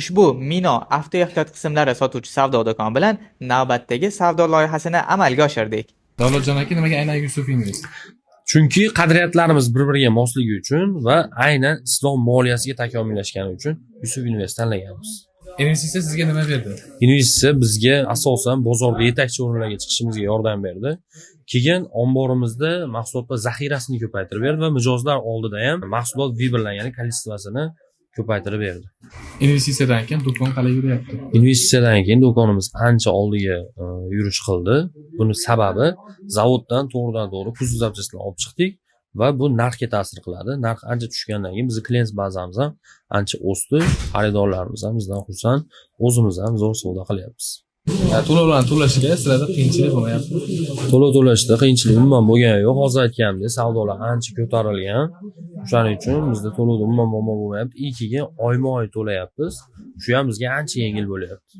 Ushbu Mino avtoehtiyot qismlari sotuvchi savdo do'koni bilan navbatdagi savdo loyihasini amalga oshirdik. Davlatjon aka, nimaga aynan Yusuf Invest? Chunki qadriyatlarimiz bir-biriga mosligi uchun va aynan islom moliyasiga takomillashgani uchun Yusuf Invest tanlaganmiz. Investitsiya sizga nima berdi? Investitsiya bizga asosan bozorda yetakchi o'rinlarga chiqishimizga yordam berdi. Keyin omborimizda mahsulotlar zaxirasini ko'paytirib berdi va mijozlar oldida ham mahsulot vibrlan, ya'ni kolичествосini ko'paytirib berdi. Investitsiyadan keyin do'kon qalay yuryapti? Investitsiyadan keyin do'konimiz ancha oldiga yurish qildi. Buni sababi zavoddan to'g'ridan-to'g'ri kuzov zapchastlarini olib chiqdik va bu narxga ta'sir qiladi. Narx ancha tushgandan keyin bizning klient bazamiz ham ancha o'sdi. Xaridorlarimiz ham bizdan xursand, o'zimiz ham zo'r savdo qilyapmiz. To'lovlarni to'lashga sizlarda qiyinchilik bo'lmayapti? To'lov to'lashda qiyinchilik umuman bo'lgani yo'q. Hozir aytganimdek, savdolar ancha ko'tarilgan. O'shaning uchun bizda to'lovda umuman muammo bo'lmayapti. Keyin oyma-oy to'layapmiz. Shu ham bizga ancha yengil bo'lyapti.